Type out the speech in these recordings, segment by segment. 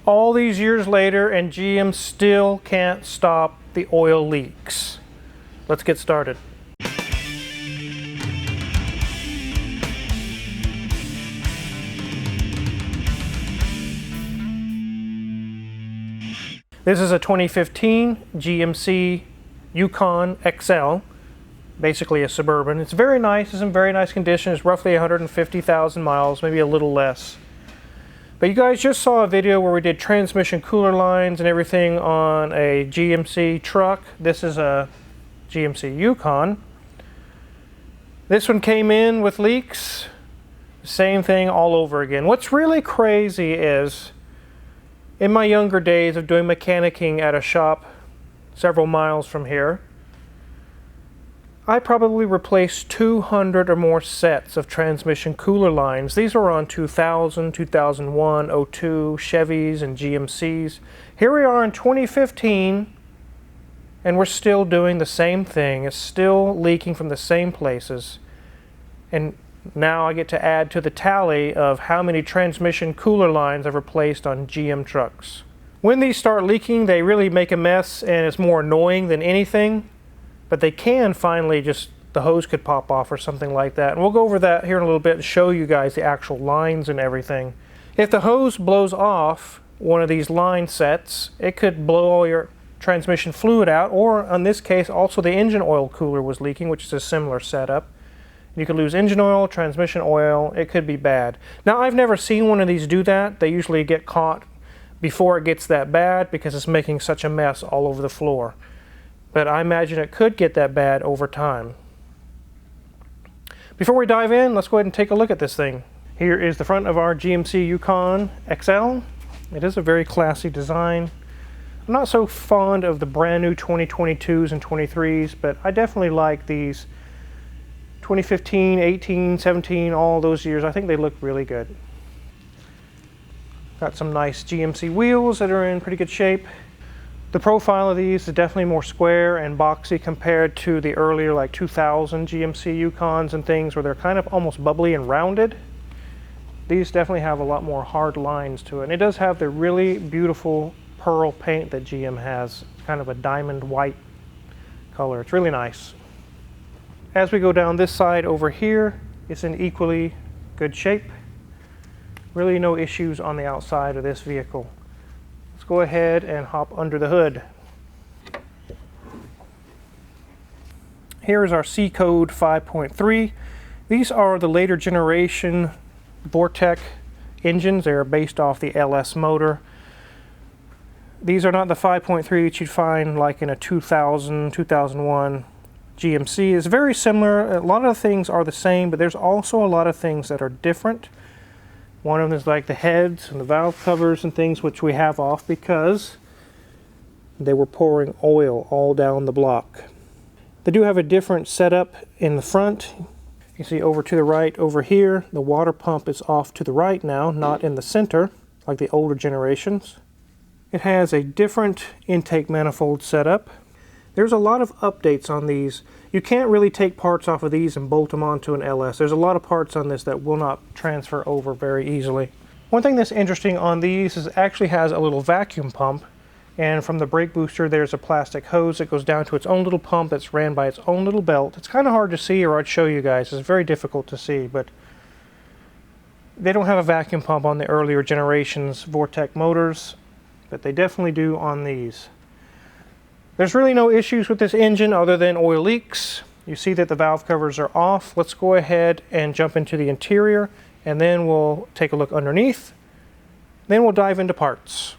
all these years later, and GM still can't stop the oil leaks. Let's get started. This is a 2015 GMC Yukon XL, basically a Suburban. It's very nice, it's in very nice condition. It's roughly 150,000 miles, maybe a little less. But you guys just saw a video where we did transmission cooler lines and everything on a GMC truck. This is a GMC Yukon. This one came in with leaks. Same thing all over again. What's really crazy is, in my younger days of doing mechanicking at a shop several miles from here, I probably replaced 200 or more sets of transmission cooler lines. These were on 2000, 2001, 02 Chevys and GMCs. Here we are in 2015, and we're still doing the same thing. It's still leaking from the same places. And now I get to add to the tally of how many transmission cooler lines I've replaced on GM trucks. When these start leaking, they really make a mess, and it's more annoying than anything. But they can finally just, the hose could pop off or something like that. And we'll go over that here in a little bit and show you guys the actual lines and everything. If the hose blows off one of these line sets, it could blow all your transmission fluid out, or in this case also the engine oil cooler was leaking, which is a similar setup. You could lose engine oil, transmission oil. It could be bad. Now, I've never seen one of these do that. They usually get caught before it gets that bad because it's making such a mess all over the floor. But I imagine it could get that bad over time. Before we dive in, let's go ahead and take a look at this thing. Here is the front of our GMC Yukon XL. It is a very classy design. I'm not so fond of the brand new 2022s and 23s, but I definitely like these 2015, 18, 17, all those years. I think they look really good. Got some nice GMC wheels that are in pretty good shape. The profile of these is definitely more square and boxy compared to the earlier like 2000 GMC Yukons and things where they're kind of almost bubbly and rounded. These definitely have a lot more hard lines to it. And it does have the really beautiful pearl paint that GM has, kind of a diamond white color. It's really nice. As we go down this side over here, it's in equally good shape. Really no issues on the outside of this vehicle. Let's go ahead and hop under the hood. Here is our C code 5.3. These are the later generation Vortec engines. They are based off the LS motor. These are not the 5.3 that you'd find like in a 2000, 2001 GMC. Is very similar. A lot of things are the same, but there's also a lot of things that are different. One of them is like the heads and the valve covers and things, which we have off because they were pouring oil all down the block. They do have a different setup in the front. You can see over to the right over here, the water pump is off to the right now, not in the center like the older generations. It has a different intake manifold setup. There's a lot of updates on these. You can't really take parts off of these and bolt them onto an LS. There's a lot of parts on this that will not transfer over very easily. One thing that's interesting on these is it actually has a little vacuum pump, and from the brake booster there's a plastic hose that goes down to its own little pump that's ran by its own little belt. It's kind of hard to see, or I'd show you guys. It's very difficult to see, but they don't have a vacuum pump on the earlier generations Vortec motors, but they definitely do on these. There's really no issues with this engine other than oil leaks. You see that the valve covers are off. Let's go ahead and jump into the interior, and then we'll take a look underneath. Then we'll dive into parts.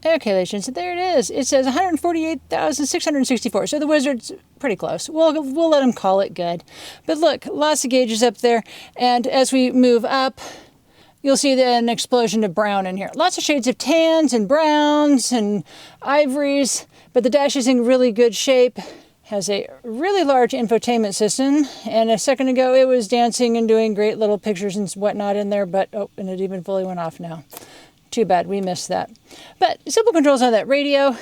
Okay, ladies and gentlemen, there it is. It says 148,664, so the Wizard's pretty close. We'll let them call it good. But look, lots of gauges up there, and as we move up, you'll see an explosion of brown in here. Lots of shades of tans and browns and ivories, but the dash is in really good shape. Has a really large infotainment system, and a second ago it was dancing and doing great little pictures and whatnot in there, but oh, and it even fully went off now. Too bad, we missed that. But simple controls on that radio.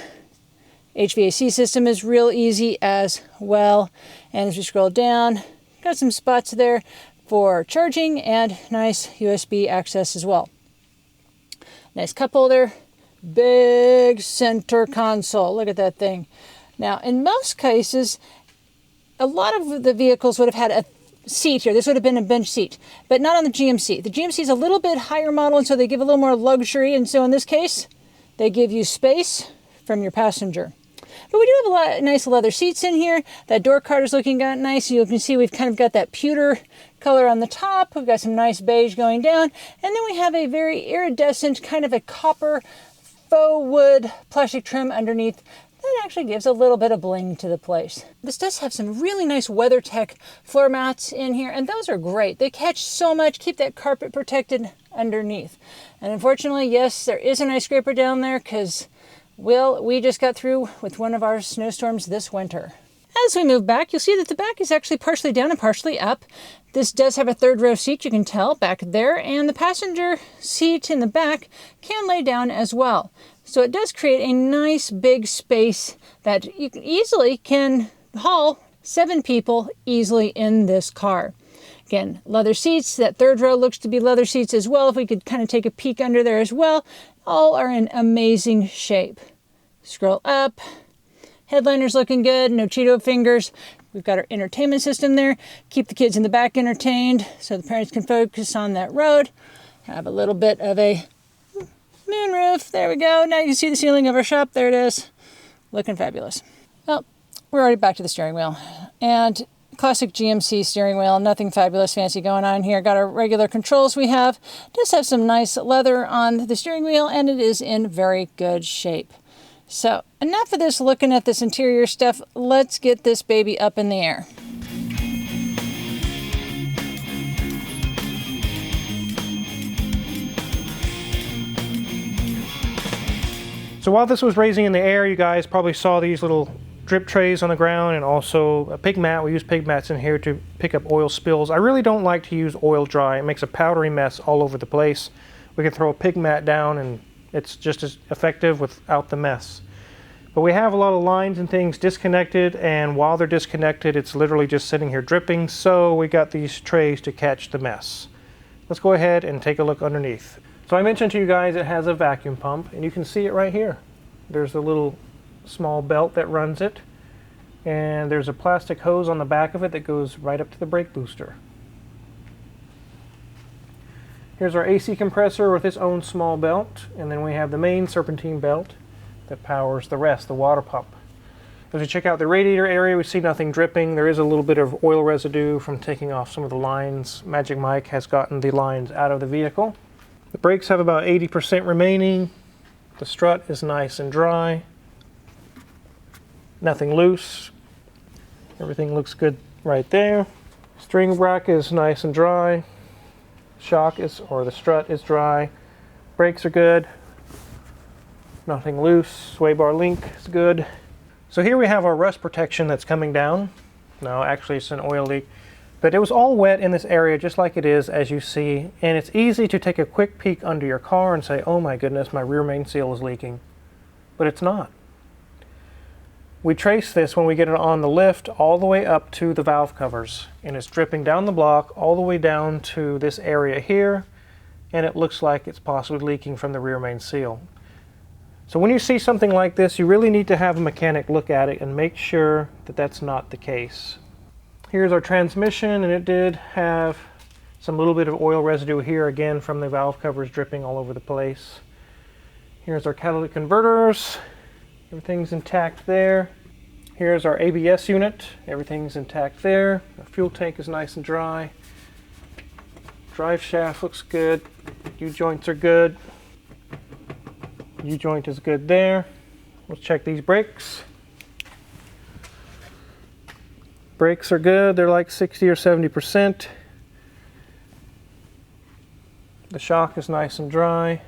HVAC system is real easy as well. And as we scroll down, got some spots there for charging and nice USB access as well. Nice cup holder, big center console. Look at that thing. Now, in most cases, a lot of the vehicles would have had a seat here. This would have been a bench seat, but not on the GMC. The GMC is a little bit higher model, and so they give a little more luxury. And so in this case, they give you space from your passenger. But we do have a lot of nice leather seats in here. That door card is looking nice. You can see we've kind of got that pewter color on the top. We've got some nice beige going down. And then we have a very iridescent, kind of a copper faux wood plastic trim underneath. That actually gives a little bit of bling to the place. This does have some really nice WeatherTech floor mats in here, and those are great. They catch so much, keep that carpet protected underneath. And unfortunately, yes, there is an ice scraper down there because, well, we just got through with one of our snowstorms this winter. As we move back, you'll see that the back is actually partially down and partially up. This does have a third row seat, you can tell, back there, and the passenger seat in the back can lay down as well. So it does create a nice big space that you easily can haul 7 people easily in this car. Again, leather seats. That third row looks to be leather seats as well. If we could kind of take a peek under there as well. All are in amazing shape. Scroll up. Headliner's looking good. No Cheeto fingers. We've got our entertainment system there. Keep the kids in the back entertained so the parents can focus on that road. Have a little bit of a moonroof. There we go. Now you can see the ceiling of our shop. There it is. Looking fabulous. Well, we're already back to the steering wheel. And classic GMC steering wheel. Nothing fabulous fancy going on here. Got our regular controls we have. Does have some nice leather on the steering wheel, and it is in very good shape. So enough of this looking at this interior stuff. Let's get this baby up in the air. So while this was raising in the air, you guys probably saw these little drip trays on the ground and also a pig mat. We use pig mats in here to pick up oil spills. I really don't like to use oil dry. It makes a powdery mess all over the place. We can throw a pig mat down and it's just as effective without the mess. But we have a lot of lines and things disconnected, and while they're disconnected, it's literally just sitting here dripping, so we got these trays to catch the mess. Let's go ahead and take a look underneath. So I mentioned to you guys it has a vacuum pump, and you can see it right here. There's a little small belt that runs it, and there's a plastic hose on the back of it that goes right up to the brake booster. Here's our AC compressor with its own small belt, and then we have the main serpentine belt that powers the rest, the water pump. As we check out the radiator area, we see nothing dripping. There is a little bit of oil residue from taking off some of the lines. Magic Mike has gotten the lines out of the vehicle. The brakes have about 80% remaining. The strut is nice and dry. Nothing loose. Everything looks good right there. Steering rack is nice and dry. Shock is, or the strut is dry. Brakes are good. Nothing loose. Sway bar link is good. So here we have our rust protection that's coming down. No, actually it's an oil leak. But it was all wet in this area just like it is, as you see. And it's easy to take a quick peek under your car and say, oh my goodness, my rear main seal is leaking. But it's not. We trace this when we get it on the lift all the way up to the valve covers. And it's dripping down the block all the way down to this area here. And it looks like it's possibly leaking from the rear main seal. So when you see something like this, you really need to have a mechanic look at it and make sure that that's not the case. Here's our transmission, and it did have some little bit of oil residue here again from the valve covers dripping all over the place. Here's our catalytic converters. Everything's intact there. Here's our ABS unit. Everything's intact there. Our fuel tank is nice and dry. Drive shaft looks good. U-joints are good. U-joint is good there. Let's check these brakes. Brakes are good. They're like 60 or 70%. The shock is nice and dry.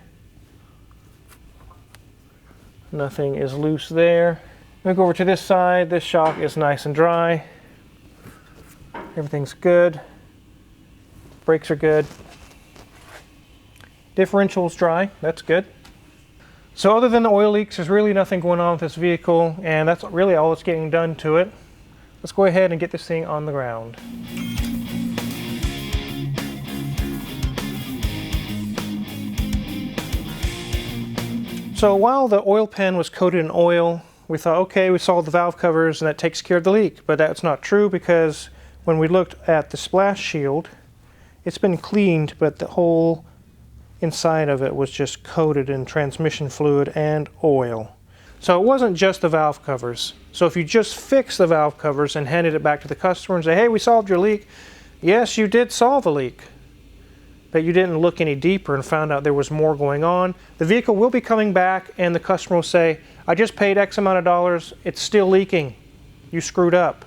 Nothing is loose there. Let me go over to this side. This shock is nice and dry. Everything's good. Brakes are good. Differential's dry. That's good. So other than the oil leaks, there's really nothing going on with this vehicle, and that's really all that's getting done to it. Let's go ahead and get this thing on the ground. So while the oil pan was coated in oil, we thought, okay, we solved the valve covers and that takes care of the leak. But that's not true, because when we looked at the splash shield, it's been cleaned, but the whole inside of it was just coated in transmission fluid and oil. So it wasn't just the valve covers. So if you just fix the valve covers and handed it back to the customer and say, hey, we solved your leak. Yes, you did solve a leak, but you didn't look any deeper and found out there was more going on. The vehicle will be coming back and the customer will say, I just paid X amount of dollars, it's still leaking. You screwed up.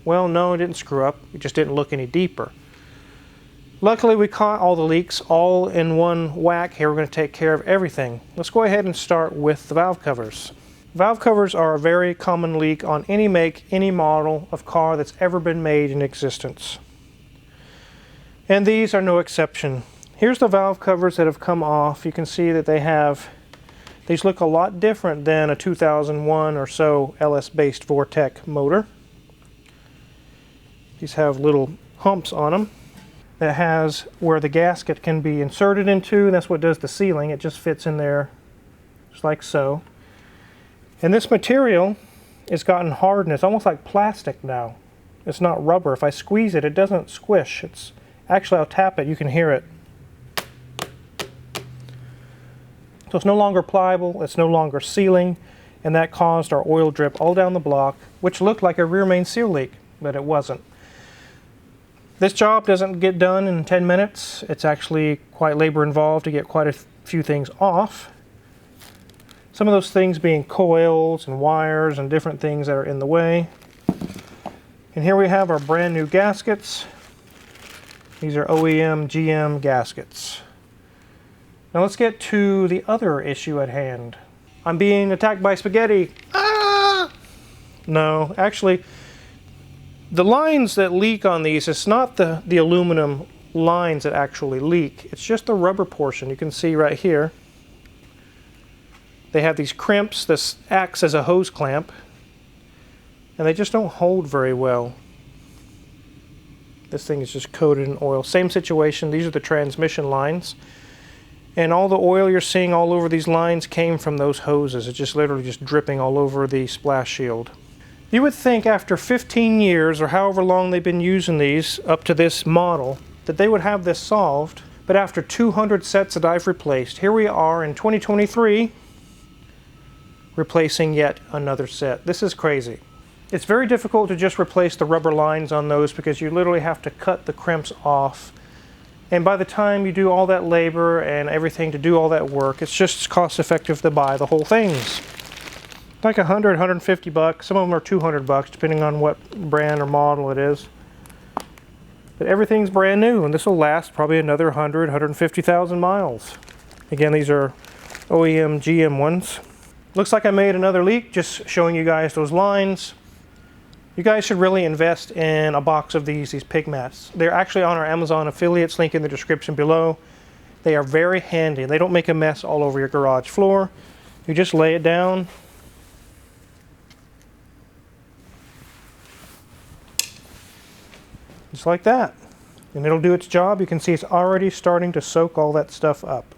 Well, no, it didn't screw up. You just didn't look any deeper. Luckily, we caught all the leaks all in one whack. Here, we're going to take care of everything. Let's go ahead and start with the valve covers. Valve covers are a very common leak on any make, any model of car that's ever been made in existence. And these are no exception. Here's the valve covers that have come off. You can see that these look a lot different than a 2001 or so LS-based Vortec motor. These have little humps on them. That has where the gasket can be inserted into. That's what does the sealing. It just fits in there just like so. And this material has gotten hardened. It's almost like plastic now. It's not rubber. If I squeeze it, it doesn't squish. It's actually, I'll tap it, you can hear it. So it's no longer pliable, it's no longer sealing, and that caused our oil drip all down the block, which looked like a rear main seal leak, but it wasn't. This job doesn't get done in 10 minutes. It's actually quite labor involved to get quite a few things off. Some of those things being coils and wires and different things that are in the way. And here we have our brand new gaskets. These are OEM GM gaskets. Now let's get to the other issue at hand. I'm being attacked by spaghetti. Ah! No, actually, the lines that leak on these, it's not the aluminum lines that actually leak. It's just the rubber portion. You can see right here. They have these crimps. This acts as a hose clamp. And they just don't hold very well. This thing is just coated in oil. Same situation. These are the transmission lines. And all the oil you're seeing all over these lines came from those hoses. It's just literally just dripping all over the splash shield. You would think after 15 years or however long they've been using these up to this model that they would have this solved, but after 200 sets that I've replaced, here we are in 2023 replacing yet another set. This is crazy. It's very difficult to just replace the rubber lines on those because you literally have to cut the crimps off, and by the time you do all that labor and everything to do all that work, it's just cost effective to buy the whole things. Like $100, $150. Some of them are $200 depending on what brand or model it is. But everything's brand new, and this will last probably another 100, 150,000 miles. Again, these are OEM GM ones. Looks like I made another leak, just showing you guys those lines. You guys should really invest in a box of these pig mats. They're actually on our Amazon affiliates, link in the description below. They are very handy. They don't make a mess all over your garage floor. You just lay it down. Just like that. And it'll do its job. You can see it's already starting to soak all that stuff up.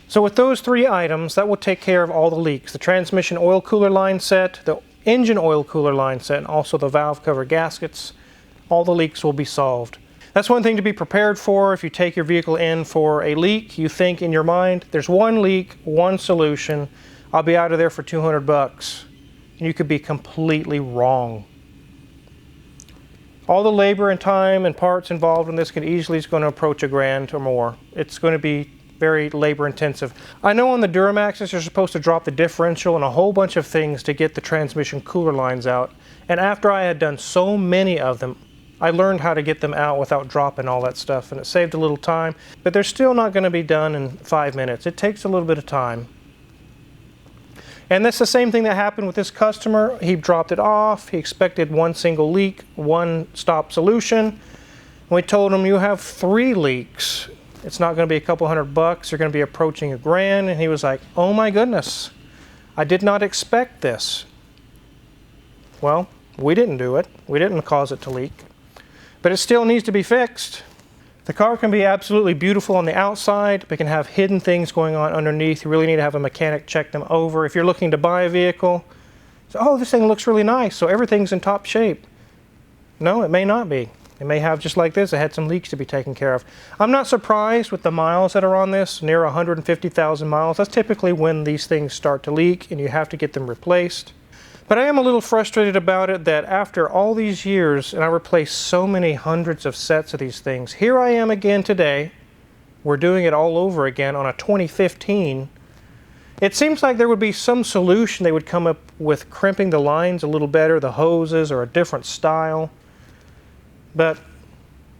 So with those three items, that will take care of all the leaks. The transmission oil cooler line set, the engine oil cooler line set, and also the valve cover gaskets. All the leaks will be solved. That's one thing to be prepared for. If you take your vehicle in for a leak, you think in your mind, there's one leak, one solution. I'll be out of there for $200. And you could be completely wrong. All the labor and time and parts involved in this is going to approach $1,000 or more. It's going to be very labor intensive. I know on the Duramaxes you're supposed to drop the differential and a whole bunch of things to get the transmission cooler lines out. And after I had done so many of them, I learned how to get them out without dropping all that stuff, and it saved a little time. But they're still not going to be done in 5 minutes. It takes a little bit of time. And that's the same thing that happened with this customer. He dropped it off. He expected one single leak, one stop solution. We told him, you have 3 leaks. It's not going to be a couple $100. You're going to be approaching $1,000. And he was like, oh my goodness, I did not expect this. Well, we didn't do it. We didn't cause it to leak. But it still needs to be fixed. The car can be absolutely beautiful on the outside, but can have hidden things going on underneath. You really need to have a mechanic check them over. If you're looking to buy a vehicle, so, oh, this thing looks really nice, so everything's in top shape. No, it may not be. It may have, just like this, it had some leaks to be taken care of. I'm not surprised with the miles that are on this, near 150,000 miles. That's typically when these things start to leak and you have to get them replaced. But I am a little frustrated about it that after all these years, and I replaced so many hundreds of sets of these things, here I am again today. We're doing it all over again on a 2015. It seems like there would be some solution they would come up with, crimping the lines a little better, the hoses, or a different style. But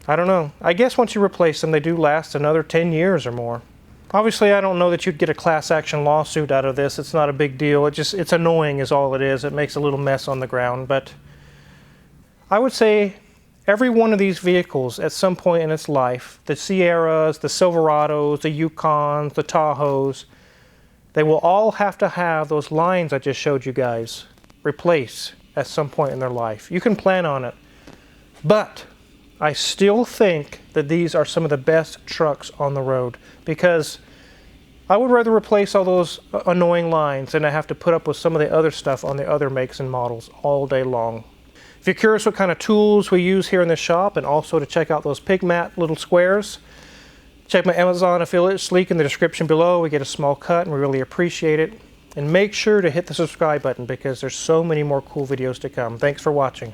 I don't know. I guess once you replace them, they do last another 10 years or more. Obviously, I don't know that you'd get a class action lawsuit out of this. It's not a big deal. It's annoying is all it is. It makes a little mess on the ground. But I would say every one of these vehicles at some point in its life, the Sierras, the Silverados, the Yukons, the Tahoes, they will all have to have those lines I just showed you guys replaced at some point in their life. You can plan on it. But I still think that these are some of the best trucks on the road, because I would rather replace all those annoying lines than I have to put up with some of the other stuff on the other makes and models all day long. If you're curious what kind of tools we use here in the shop, and also to check out those pig mat little squares, check my Amazon affiliate link in the description below. We get a small cut and we really appreciate it. And make sure to hit the subscribe button because there's so many more cool videos to come. Thanks for watching.